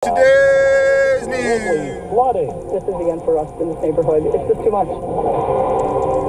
Today's news. Flooding. This is the end for us in this neighborhood. It's just too much.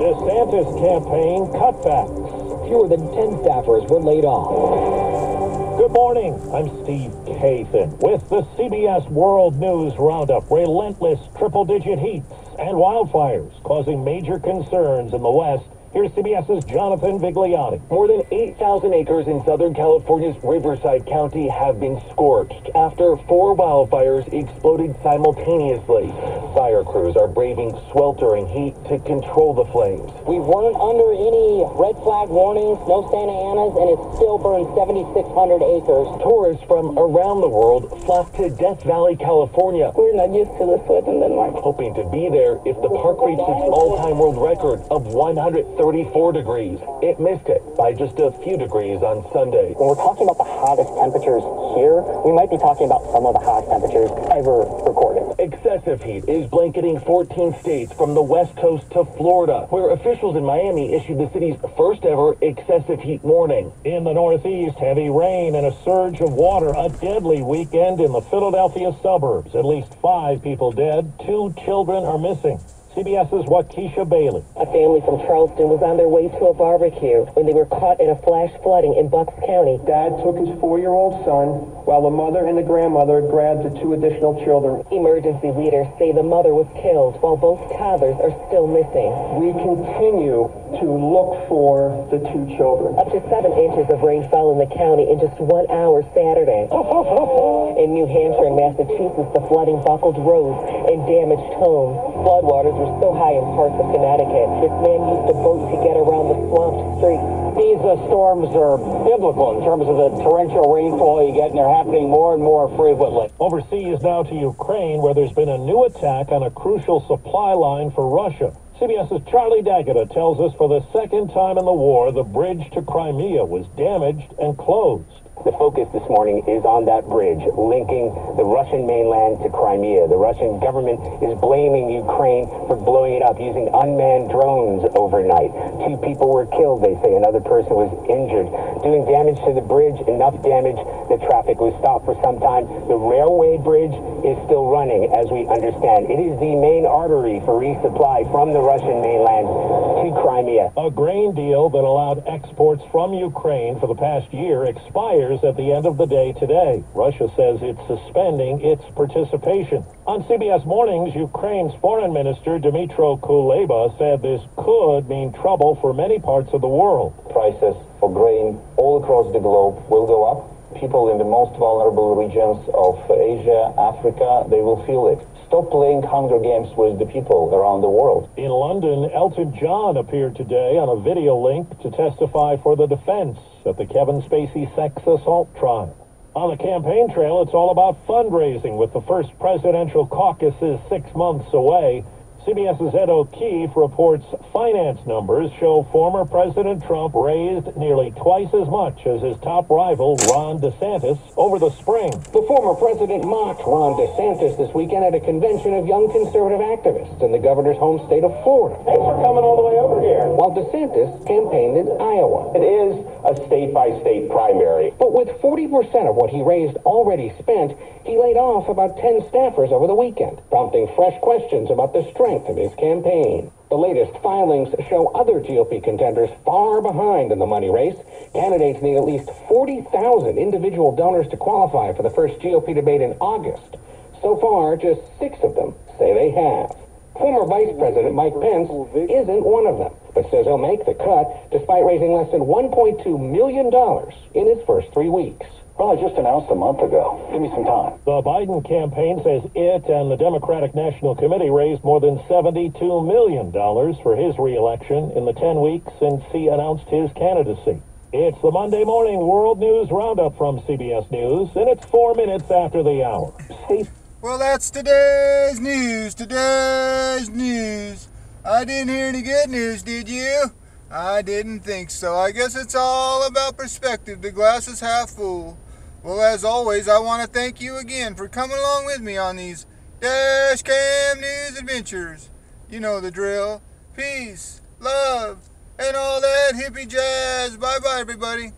DeSantis campaign cutbacks. Fewer than 10 staffers were laid off. Good morning. I'm Steve Kathan with the CBS World News Roundup. Relentless triple-digit heats and wildfires causing major concerns in the West. Here's CBS's Jonathan Vigliotti. More than 8,000 acres in Southern California's Riverside County have been scorched after 4 wildfires exploded simultaneously. Fire crews are braving sweltering heat to control the flames. We weren't under any red flag warnings, no Santa Anas, and it still burned 7,600 acres. Tourists from around the world flock to Death Valley, California. We're not used to this weather in Denmark. Hoping to be there if the park reached its all-time world record of 134 degrees. It missed it by just a few degrees on Sunday. When we're talking about the hottest temperatures here, we might be talking about some of the hottest temperatures ever recorded. Excessive heat is blanketing 14 states from the West Coast to Florida, where officials in Miami issued the city's first ever excessive heat warning. In the Northeast, heavy rain and a surge of water. A deadly weekend in the Philadelphia suburbs. At least 5 people dead. 2 children are missing. CBS's Waukesha Bailey. A family from Charleston was on their way to a barbecue when they were caught in a flash flooding in Bucks County. Dad took his 4-year-old son, while the mother and the grandmother grabbed the 2 additional children. Emergency leaders say the mother was killed while both toddlers are still missing. We continue to look for the 2 children. Up to 7 inches of rain fell in the county in just 1 hour Saturday. In New Hampshire and Massachusetts, the flooding buckled roads and damaged homes. Floodwaters were so high in parts of Connecticut, this man used a boat to get around the swamped streets. These storms are biblical in terms of the torrential rainfall you get, and they're happening more and more frequently. Overseas now to Ukraine, where there's been a new attack on a crucial supply line for Russia. CBS's Charlie Daggett tells us for the second time in the war, the bridge to Crimea was damaged and closed. The focus this morning is on that bridge linking the Russian mainland to Crimea. The Russian government is blaming Ukraine for blowing it up using unmanned drones overnight. 2 people were killed, they say. Another person was injured. Doing damage to the bridge, enough damage that traffic was stopped for some time. The railway bridge is still running, as we understand. It is the main artery for resupply from the Russian mainland to Crimea. A grain deal that allowed exports from Ukraine for the past year expires at the end of the day today. Russia says it's suspending its participation. On CBS Mornings, Ukraine's foreign minister Dmytro Kuleba said this could mean trouble for many parts of the world. Prices for grain all across the globe will go up. People in the most vulnerable regions of Asia, Africa, they will feel it. Stop playing Hunger Games with the people around the world. In London, Elton John appeared today on a video link to testify for the defense at the Kevin Spacey sex assault trial. On the campaign trail, it's all about fundraising with the first presidential caucuses 6 months away. CBS's Ed O'Keefe reports finance numbers show former President Trump raised nearly twice as much as his top rival, Ron DeSantis, over the spring. The former president mocked Ron DeSantis this weekend at a convention of young conservative activists in the governor's home state of Florida. Thanks for coming all the way over here. While DeSantis campaigned in Iowa. It is a state-by-state primary. But with 40% of what he raised already spent, he laid off about 10 staffers over the weekend, prompting fresh questions about the strength of his campaign. The latest filings show other GOP contenders far behind in the money race. Candidates need at least 40,000 individual donors to qualify for the first GOP debate in August. So far, just 6 of them say they have. Former Vice President Mike Pence isn't one of them, but says he'll make the cut despite raising less than $1.2 million in his first 3 weeks. Well, I just announced a month ago. Give me some time. The Biden campaign says it and the Democratic National Committee raised more than $72 million for his re-election in the 10 weeks since he announced his candidacy. It's the Monday Morning World News Roundup from CBS News, and it's 4 minutes after the hour. Well, that's today's news. Today's news. I didn't hear any good news, did you? I didn't think so. I guess it's all about perspective. The glass is half full. Well, as always, I want to thank you again for coming along with me on these Dash Cam News adventures. You know the drill. Peace, love, and all that hippie jazz. Bye-bye, everybody.